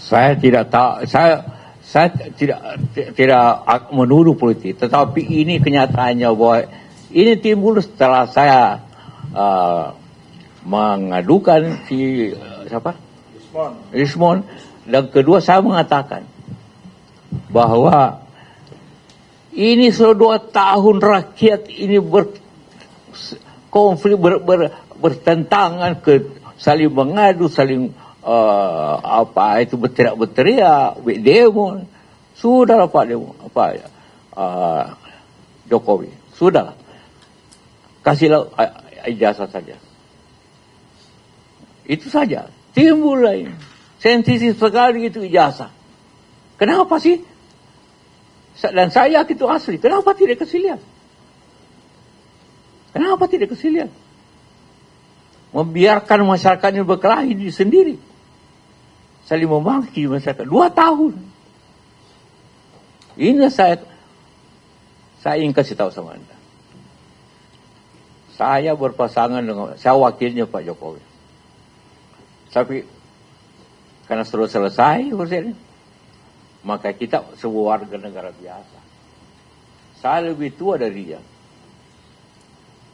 Saya tidak tahu, saya tidak menuduh politik, tetapi ini kenyataannya bahwa ini timbul setelah saya mengadukan si siapa? Rismon. Dan kedua saya mengatakan bahwa ini sudah 2 tahun rakyat ini berkonflik, bertentangan, saling mengadu, saling berteriak-teriak, demo. Sudahlah Pak Jokowi, sudahlah, kasihlah ijazah saja. Itu saja. Timbul lain. Sensitif sekali itu ijazah. Kenapa sih? Dan saya yakin itu asli. Kenapa tidak kasih lihat? Kenapa tidak kasih lihat? Membiarkan masyarakatnya berkelahi sendiri. Saling memaki masyarakat. 2 tahun. Ini saya ingin kasih tahu sama Anda. Saya berpasangan dengan, saya wakilnya Pak Jokowi. Tapi karena sudah selesai urusan, maka kita sebuah warga negara biasa. Saya lebih tua dari dia.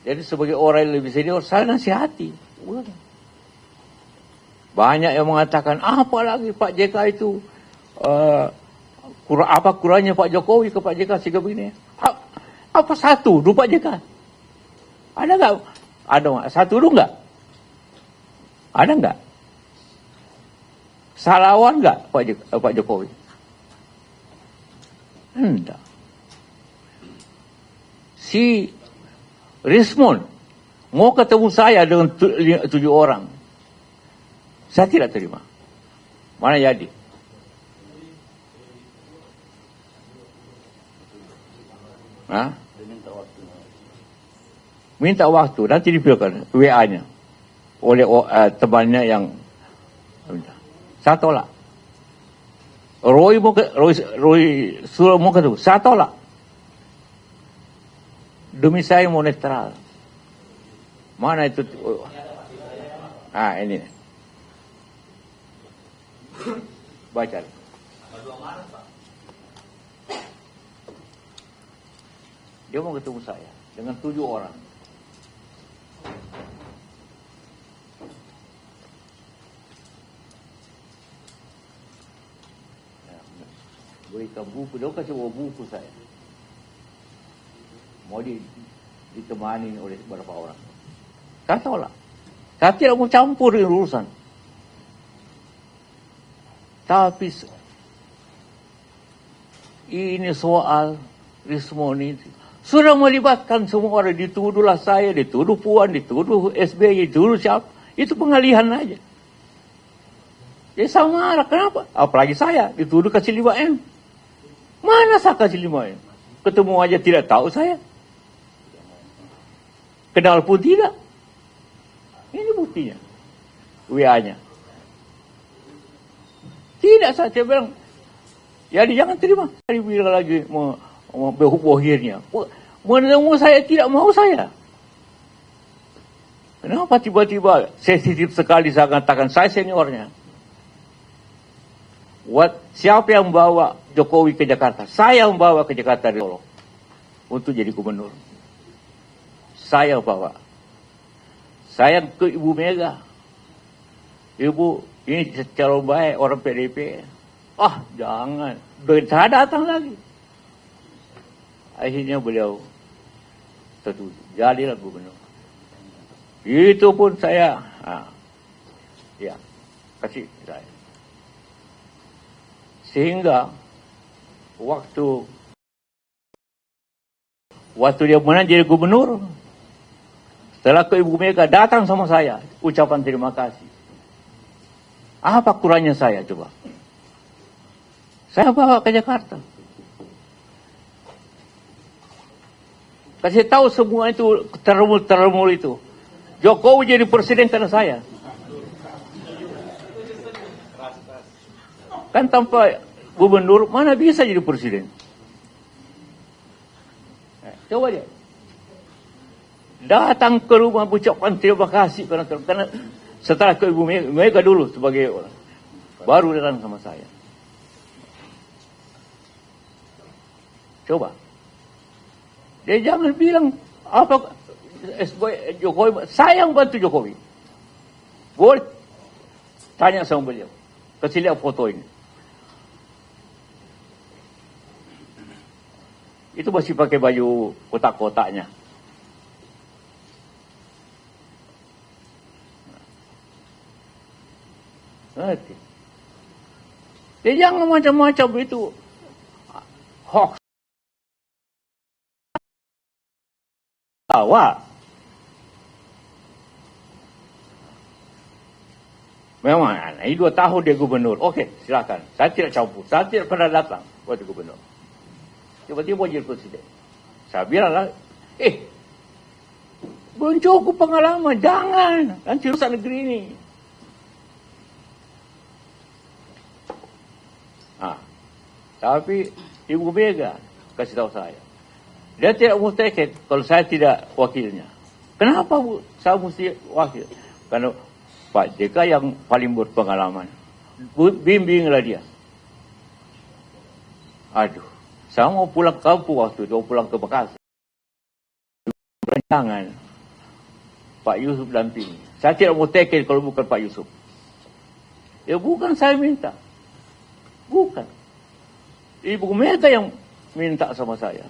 Jadi sebagai orang yang lebih senior, saya nasihati. Banyak yang mengatakan, apa lagi Pak JK itu, apa kurangnya Pak Jokowi ke Pak JK sehingga begini? Apa satu dulu Pak JK? Ada nggak? Ada satu dulu nggak? Ada nggak? Salawan nggak Pak Jokowi? Enggak. Si Rismon mau ketemu saya dengan 7 orang. Saya tidak terima. Mana jadi? Hah? Minta waktu. Nanti dipilihkan WA-nya oleh temannya yang minta. Saya tolak. Roy suruh mau ketemu. Saya tolak. Demi saya mau netral. Mana itu? Ini. Baca. Dia mau ketemu saya dengan 7 orang. Berikan buku, dia kasih buku saya. Mau ditemani oleh beberapa orang. Saya tolak. Saya tidak mau campur di urusan. Tapi ini soal Rismon ini sudah melibatkan semua orang. Dituduhlah saya, dituduh Puan, dituduh SBY, dituduh siapa. Itu pengalihan aja. Jadi saya marah, kenapa? Apalagi saya dituduh kasih 5M. Mana saya kasih 5M? Ketemu aja tidak tahu saya. Kenal pun tidak. Ini buktinya. WA-nya. Tidak, saya bilang, jadi jangan terima. Saya bilang lagi mau bohirnya. Menemu saya tidak mau saya. Kenapa tiba-tiba sensitif sekali saya katakan saya seniornya? Siapa yang membawa Jokowi ke Jakarta? Saya membawa ke Jakarta dari Solo untuk jadi gubernur. Saya bawa. Saya ke Ibu Mega. Ibu, ini calon baik orang PDP. Jangan. Saya datang lagi. Akhirnya beliau setuju. Jadilah gubernur. Itu pun saya, kasih saya. Sehingga waktu dia menang jadi gubernur, setelah ke Ibu Mega datang sama saya, ucapan terima kasih. Apa kurangnya saya coba? Saya bawa ke Jakarta. Kasih tahu semua itu termul itu. Jokowi jadi presiden karena saya. Kan tanpa gubernur mana bisa jadi presiden? Coba dia. Datang ke rumah ucapkan terima kasih karena setelah ke Ibu Mega dulu sebagai orang. baru datang sama saya. Coba. Dia jangan bilang apa Jokowi, saya yang bantu Jokowi. Boleh tanya sama beliau. Kasih lihat foto ini. Itu masih pakai baju kotak-kotaknya. Ngerti? Dia jangan macam-macam itu. Hoax. Tawa. Memang, ini 2 tahun dia gubernur. Oke, silakan. Saya tidak campur. Saya tidak pernah datang waktu gubernur. Tiba-tiba jadi presiden. Saya bilanglah, belum cukup pengalaman. Jangan. Nanti rusak negeri ini. Tapi Ibu Mega kasih tahu saya. Dia tidak mustahil kalau saya tidak wakilnya. Kenapa saya mesti wakil? Karena Pak JK yang paling berpengalaman. Bimbinglah dia. Aduh, saya mau pulang ke kampung waktu itu, mau pulang ke Bekasi. Jangan Pak Yusuf dampingi. Saya tidak mau teken kalau bukan Pak Yusuf. Ya bukan saya minta. Bukan. Ibu Mega yang minta sama saya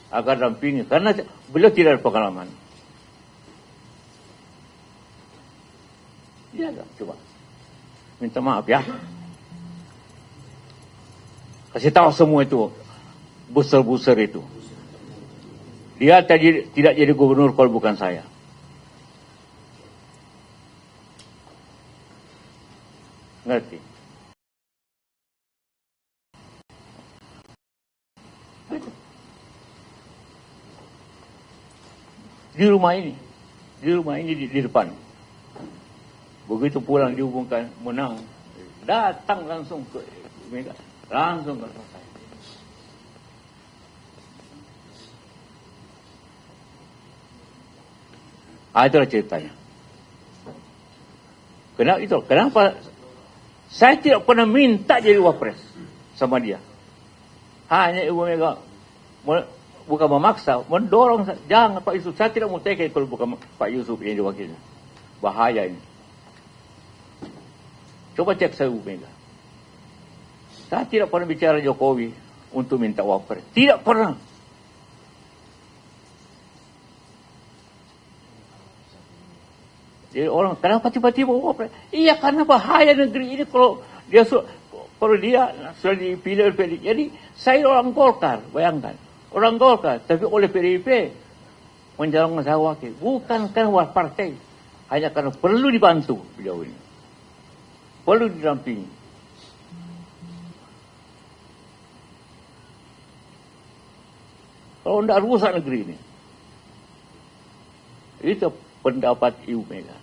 agar dampingi karena beliau tidak ada pengalaman. Iya, coba minta maaf ya. Kasih tahu semua itu buser-buser itu. Dia tidak jadi gubernur kalau bukan saya. Ngerti? Di rumah ini di depan. Begitu pulang dihubungkan menang, datang langsung ke Mega, langsung ke saya. Itulah ceritanya. Kenapa saya tidak pernah minta jadi wapres sama dia. Hanya Ibu Mega bukan memaksa, mendorong. Jangan Pak Yusuf, saya tidak mau teken kalau bukan Pak Yusuf yang diwakilnya. Bahaya ini. Coba cek saya Ibu Mega. Saya tidak pernah bicara Jokowi untuk minta wapres. Tidak pernah. Jadi orang, kenapa tiba-tiba wapres? Iya, karena bahaya negeri ini kalau dia sudah dipilih oleh PDIP. Jadi saya orang Golkar, bayangkan. Orang Golkar, tapi oleh PDIP mencalonkan saya wakil. Bukan karena partai. Hanya karena perlu dibantu beliau ini. Perlu didampingi. Kalau tidak rusak negeri ini. Itu pendapat Ibu Mega.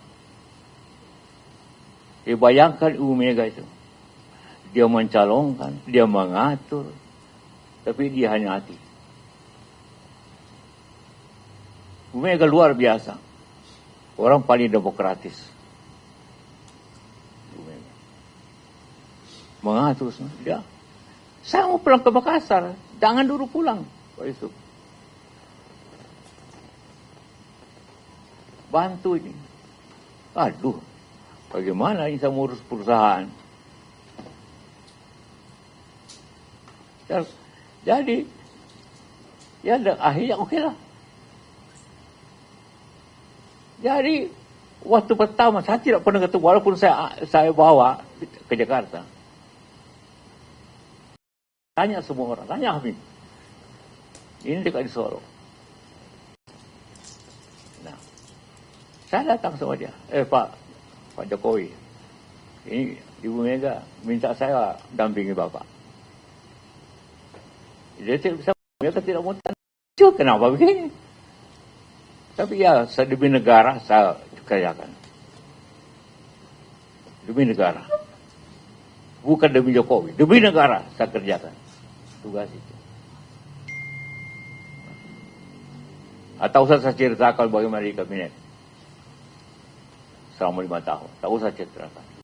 Bayangkan Ibu Mega itu. Dia mencalonkan, dia mengatur, tapi dia hanya hati. Ibu Mega luar biasa. Orang paling demokratis. Ibu Mega. Mengatur dia. Saya mau pulang ke Makassar. Jangan dulu pulang, Pak Yusuf. Bantu ini. Aduh, bagaimana ini saya mengurus perusahaan? Jadi, ya akhirnya oke lah. Jadi, waktu pertama saya tidak pernah ketemu, walaupun saya bawa ke Jakarta. Tanya semua orang, tanya Hamid. Ini dekat di Solo. Nah, saya datang sama dia. Pak Jokowi. Ini Ibu Mega minta saya dampingi Bapak. Dia tidak mau tanya. Kenapa begini? Tapi ya, demi negara saya kerjakan. Demi negara. Bukan demi Jokowi. Demi negara saya kerjakan. Tugas itu. Atau usah saya ceritakan bagaimana di kabinet. Selama 5 tahun. Tak usah ceritakan.